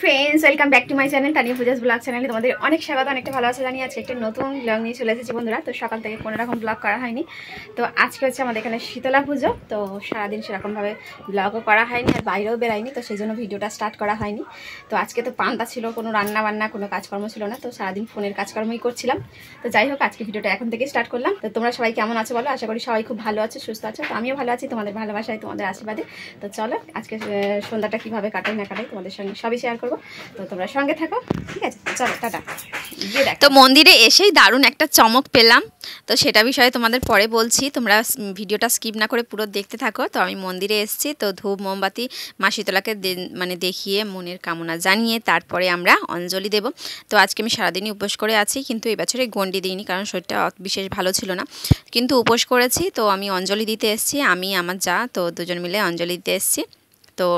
Friends welcome back to my channel Tania Puja's blog चैनले तुम्हारे अनेक स्वागत अनेकटा भालो आछो জানিয়ে আজকে একটা নতুন ব্লগ নিয়ে চলে এসেছি বন্ধুরা। তো সকাল থেকে কোনো রকম ব্লগ করা হয়নি। তো আজকে হচ্ছে আমাদের এখানে শীতলা পুজো, তো সারাদিন সেরকমভাবে ব্লগও করা হয়নি আর বাইরেও বেরাইনি, তো সেই জন্য ভিডিওটা স্টার্ট করা হয়নি। তো আজকে তো পান্তা ছিল, কোনো রান্না বান্না কোনো কাজকর্ম ছিল না, তো সারাদিন ফোনের কাজকর্মই করছিলাম। তো যাই হোক আজকে ভিডিওটা এখন থেকে স্টার্ট করলাম। তো তোমরা সবাই কেমন আছো বলো, আশা করি সবাই খুব ভালো আছো, সুস্থ আছো। তো আমিও ভালো আছি তোমাদের ভালোবাসায় তোমাদের আশীর্বাদে। তো চলো আজকে সন্ধ্যাটা কীভাবে কাটাই না কাটাই তোমাদের সঙ্গে সবই শেয়ার করবো। তো তোমরা সঙ্গে থাকো, ঠিক আছে? চলো টাটা। তো মন্দিরে এসেই দারুণ একটা চমক পেলাম, তো সেটা বিষয়ে তোমাদের পরে বলছি, তোমরা ভিডিওটা স্কিপ না করে পুরো দেখতে থাকো। তো আমি মন্দিরে এসেছি, তো ধূপ মোমবাতি মা শীতলাকে দেখিয়ে মনের কামনা জানিয়ে তারপরে আমরা অঞ্জলি দেব। তো আজকে আমি সারাদিনই উপোস করে আছি, কিন্তু এবছরে গণ্ডি দিইনি কারণ শরীরটা বিশেষ ভালো ছিল না, কিন্তু উপোস করেছি। তো আমি অঞ্জলি দিতে এসেছি, আমি আমার যা, তো দুজন মিলে অঞ্জলি দিতে এসেছি। তো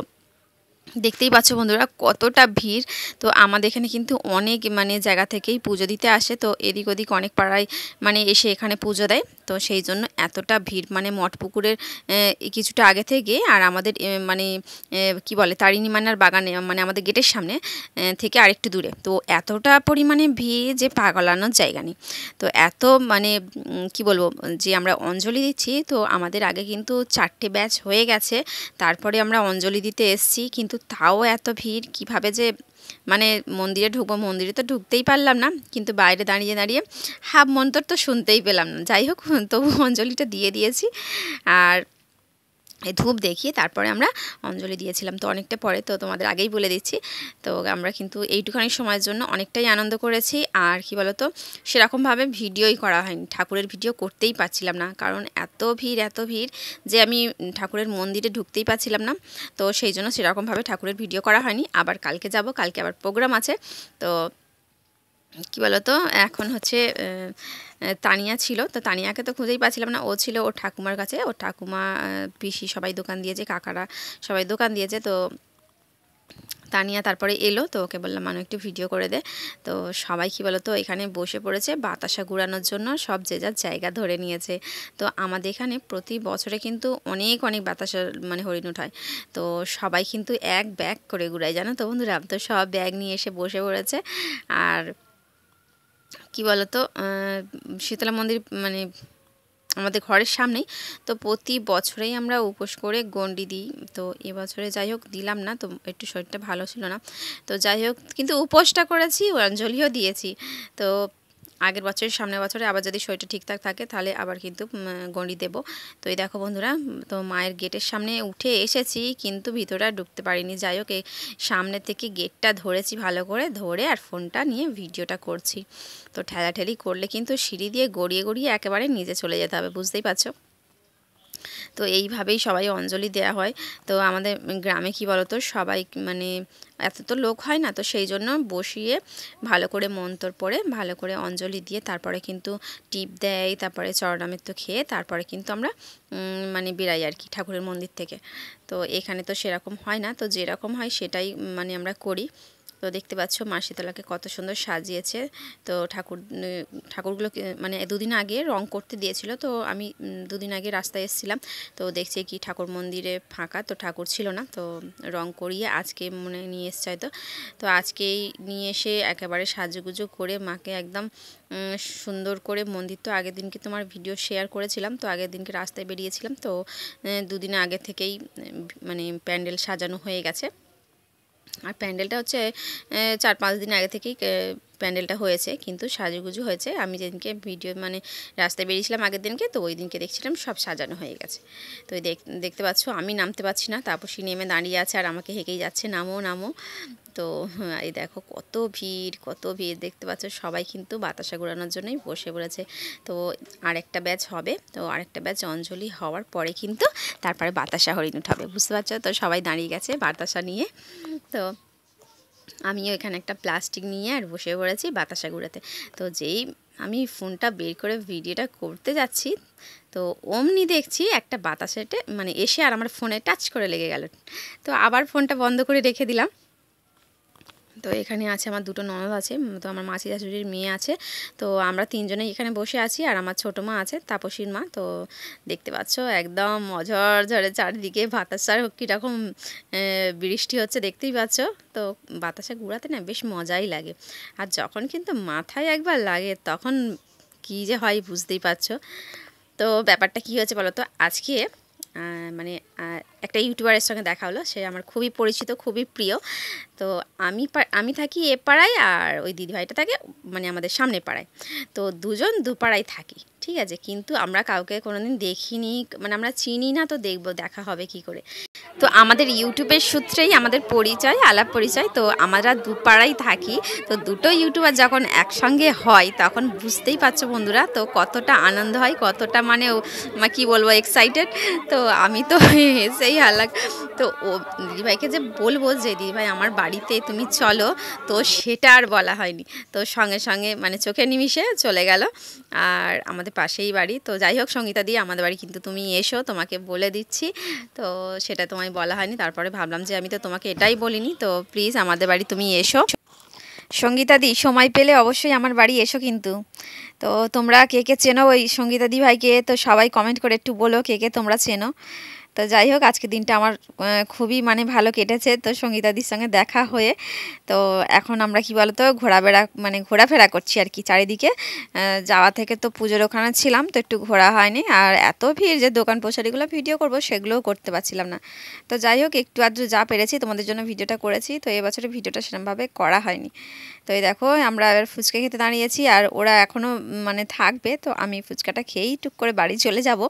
দেখতেই পাচ্ছ বন্ধুরা কতটা ভিড়। তো আমাদের এখানে কিন্তু অনেক জায়গা থেকেই পুজো দিতে আসে, তো এদিক ওদিক অনেক পাড়ায় এসে এখানে পুজো দেয়। তো সেই জন্য এতটা ভিড়, মঠপুকুরের কিছুটা আগে থেকে আর আমাদের কি বলে তারিণী মান্নার বাগানে আমাদের গেটের সামনে থেকে আরেকটু দূরে, তো এতটা পরিমাণে ভিড় যে পাগলানোর জায়গা নেই। তো এত কি বলবো যে আমরা অঞ্জলি দিচ্ছি, তো আমাদের আগে কিন্তু 4টে ব্যাচ হয়ে গেছে, তারপরে আমরা অঞ্জলি দিতে এসেছি, কিন্তু তাও এত ভিড় কিভাবে যে মন্দিরে ঢুকবো, মন্দিরে তো ঢুকতেই পারলাম না, কিন্তু বাইরে দাঁড়িয়ে দাঁড়িয়ে হাফ মন্তর তো শুনতেই পেলাম না। যাই হোক তবু অঞ্জলিটা দিয়ে দিয়েছি আর এই ধূপ দেখিয়ে তারপরে আমরা অঞ্জলি দিয়েছিলাম। তো অনেকটা পরে, তো তোমাদের আগেই বলে দিচ্ছি, তো আমরা কিন্তু এইটুখানি সময়ের জন্য অনেকটাই আনন্দ করেছি। আর কি বলতো, সেরকমভাবে ভিডিওই করা হয়নি, ঠাকুরের ভিডিও করতেই পারছিলাম না, কারণ এত ভিড় যে আমি ঠাকুরের মন্দিরে ঢুকতেই পারছিলাম না। তো সেই জন্য সেরকমভাবে ঠাকুরের ভিডিও করা হয়নি। আবার কালকে যাব, কালকে আবার প্রোগ্রাম আছে। তো কি বলতো, এখন হচ্ছে তানিয়া ছিল, তো তানিয়াকে তো খুঁজেই পাচ্ছিলাম না, ও ছিল ওর ঠাকুমার কাছে, ওর ঠাকুমা পিসি সবাই দোকান দিয়েছে, কাকারা সবাই দোকান দিয়েছে। তো তানিয়া তারপরে এলো, তো ওকে বললাম মানুষ একটু ভিডিও করে দে। তো সবাই কি বলতো এখানে বসে পড়েছে বাতাসা ঘুরানোর জন্য, সব যে যার জায়গা ধরে নিয়েছে। তো আমাদের এখানে প্রতি বছরে কিন্তু অনেক বাতাসা হরিণ উঠায়, তো সবাই কিন্তু এক ব্যাগ করে ঘুরায়, জানো তো বন্ধুরা। তো সব ব্যাগ নিয়ে এসে বসে পড়েছে। আর কি বলতো, শীতলা মন্দির আমাদের ঘরের সামনেই, তো প্রতি বছরেই আমরা উপোস করে গণ্ডি দিই। তো এবছরে যাই হোক দিলাম না, তো একটু শরীরটা ভালো ছিল না, তো যাই হোক কিন্তু উপোসটা করেছি, অঞ্জলিও দিয়েছি। তো আগের বছরের সামনের বছরে আবার যদি শরীরটা ঠিকঠাক থাকে তাহলে আবার কিন্তু গণ্ডি দেব। তো এই দেখো বন্ধুরা, তো মায়ের গেটের সামনে উঠে এসেছি, কিন্তু ভিতরে আর ঢুকতে পারিনি। যাই হোক এই সামনে থেকে গেটটা ধরেছি ভালো করে ধরে, আর ফোনটা নিয়ে ভিডিওটা করছি। তো ঠেলাঠেলি করলে কিন্তু সিঁড়ি দিয়ে গড়িয়ে গড়িয়ে একেবারে নিচে চলে যেতে হবে, বুঝতেই পারছো। তো এইভাবেই সবাই অঞ্জলি দেওয়া হয়। তো আমাদের গ্রামে কি বলতো, সবাই এত তো লোক হয় না, তো সেই জন্য বসিয়ে ভালো করে মন্তর পড়ে ভালো করে অঞ্জলি দিয়ে তারপরে কিন্তু টিপ দেয়, তারপরে চরণামৃত খেয়ে তারপরে কিন্তু আমরা বেরাই আর কি ঠাকুরের মন্দির থেকে। তো এখানে তো সেরকম হয় না, তো যেরকম হয় সেটাই আমরা করি। তো দেখতে পাচ্ছ মা শীতলাকে কত সুন্দর সাজিয়েছে। তো ঠাকুরগুলোকে দুদিন আগে রং করতে দিয়েছিল, তো আমি দুদিন আগে রাস্তায় এসেছিলাম, তো দেখছি কি ঠাকুর মন্দিরে ফাঁকা, তো ঠাকুর ছিল না, তো রং করিয়ে আজকে নিয়ে এসছে হয়তো। তো আজকেই নিয়ে এসে একেবারে সাজুগুজু করে মাকে একদম সুন্দর করে মন্দির, তো আগের দিনকে তোমার ভিডিও শেয়ার করেছিলাম, তো আগের দিনকে রাস্তায় বেরিয়েছিলাম, তো দুদিন আগে থেকেই প্যান্ডেল সাজানো হয়ে গেছে। আর প্যান্ডেলটা হচ্ছে 4-5 দিন আগে থেকেই প্যান্ডেলটা হয়েছে, কিন্তু সাজুগুজু হয়েছে। আমি যেদিনকে ভিডিও রাস্তায় বেরিয়েছিলাম আগের দিনকে, তো ওই দিনকে দেখছিলাম সব সাজানো হয়ে গেছে। তো দেখতে পাচ্ছ আমি নামতে পারছি না, তাপসী নেমে দাঁড়িয়ে আছে আর আমাকে হেঁকেই যাচ্ছে নামো নামো। তো এই দেখো কত ভিড় দেখতে পাচ্ছ, সবাই কিন্তু বাতাসা ঘোরানোর জন্যই বসে পড়েছে। তো আরেকটা ব্যাচ হবে, তো আরেকটা ব্যাচ অঞ্জলি হওয়ার পরে কিন্তু তারপরে বাতাসা হরিণ উঠাবে, বুঝতে পারছো। তো সবাই দাঁড়িয়ে গেছে বাতাসা নিয়ে। তো আমিও এখানে একটা প্লাস্টিক নিয়ে আর বসে পড়েছি বাতাসা ঘুরাতে। তো যেই আমি ফোনটা বের করে ভিডিওটা করতে যাচ্ছি, তো অমনি দেখছি একটা বাতাসাতে এসে আর আমার ফোনে টাচ করে লেগে গেল। তো আবার ফোনটা বন্ধ করে রেখে দিলাম। তো এখানে আছে আমার দুটো ননদ আছে, তো আমার মাসি শাশুড়ির মেয়ে আছে। তো আমরা তিনজনেই এখানে বসে আছি, আর আমার ছোটো মা আছে, তাপসীর মা। তো দেখতে পাচ্ছ একদম ঝড়ঝড়ে চারিদিকে বাতাসার কীরকম বৃষ্টি হচ্ছে দেখতেই পাচ্ছ। তো বাতাসে ঘুরাতে না বেশ মজাই লাগে, আর যখন কিন্তু মাথায় একবার লাগে তখন কী যে হয় বুঝতেই পারছো। তো ব্যাপারটা কী হয়েছে বলো তো, আজকে মানে একটা ইউটিউবারের সঙ্গে দেখা হলো, সে আমার খুবই পরিচিত, খুবই প্রিয়। তো আমি থাকি এ পাড়ায়, আর ওই দিদিভাইটা থাকে মানে আমাদের সামনে পাড়ায়। তো দুজন দু পাড়ায় থাকি, ঠিক আছে, কিন্তু আমরা কাউকে কোনোদিন দেখিনি, মানে আমরা চিনি না, তো দেখবো দেখা হবে কি করে। তো আমাদের ইউটিউবের সূত্রেই আমাদের পরিচয়, আলাপ পরিচয়। তো আমরা দু পাড়ায় থাকি, তো দুটো ইউটিউবার যখন একসঙ্গে হয় তখন বুঝতেই পারছো বন্ধুরা, তো কতটা আনন্দ হয়, কতটা মানে কি বলবো এক্সাইটেড। তো আমি তো হেসেই হালাক। তো ও দিদিভাইকে যে বলবো যে দিদিভাই আমার বাড়িতে তুমি চলো, তো সেটা আর বলা হয়নি। তো সঙ্গে সঙ্গে মানে চোখে নিমিষে চলে গেল, আর আমাদের পাশেই বাড়ি। তো যাই হোক সঙ্গীতা দি, আমাদের বাড়ি কিন্তু তুমি এসো, তোমাকে বলে দিচ্ছি। তো সেটা তোমায় বলা হয়নি, তারপরে ভাবলাম যে আমি তো তোমাকে এটাই বলিনি, তো প্লিজ আমাদের বাড়ি তুমি এসো। সঙ্গীতা দি সময় পেলে অবশ্যই আমার বাড়ি এসো কিন্তু। তো তোমরা কে কে চেনো ওই সঙ্গীতা দি ভাইকে, তো সবাই কমেন্ট করে একটু বলো কে কে তোমরা চেনো। তো যাই হোক আজকে দিনটা আমার খুবই মানে ভালো কেটেছে, তো সঙ্গীতাদির সঙ্গে দেখা হয়ে। তো এখন আমরা কি বলতো ঘোরাফেরা করছি আর কি চারিদিকে। যাওয়া থেকে তো পুজোর ওখানে ছিলাম, তো একটু ঘোরা হয়নি, আর এত ভিড় যে দোকান পোশারিগুলো ভিডিও করব সেগুলোও করতে পারছিলাম না। তো যাই হোক একটু আধটু যা পেরেছি তোমাদের জন্য ভিডিওটা করেছি। তো এবছরে ভিডিওটা সেরকমভাবে করা হয়নি। তো এই দেখো আমরা এবার ফুচকা খেতে দাঁড়িয়েছি, আর ওরা এখনও মানে থাকবে। তো আমি ফুচকাটা খেয়েই টুক করে বাড়ি চলে যাব,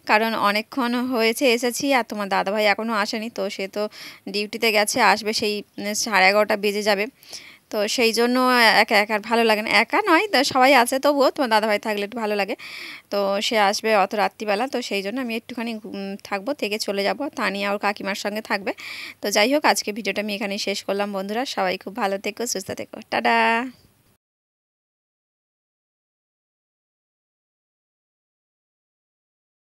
কারণ অনেকক্ষণ হয়েছে এসেছি, আর তোমার দাদাভাই এখনও আসেনি। তো সে তো ডিউটিতে গেছে, আসবে সেই 11:30 বেজে যাবে। তো সেই জন্য একা একা আর ভালো লাগে না, একা নয় তো সবাই আছে, তবুও তোমার দাদাভাই থাকলে একটু ভালো লাগে। তো সে আসবে অত রাত্রিবেলা, তো সেই জন্য আমি একটুখানি থাকবো, থেকে চলে যাব। তানিয়া ওর কাকিমার সঙ্গে থাকবে। তো যাই হোক আজকে ভিডিওটা আমি এখানেই শেষ করলাম বন্ধুরা, সবাই খুব ভালো থেকো, সুস্থ থেকো, টাটা।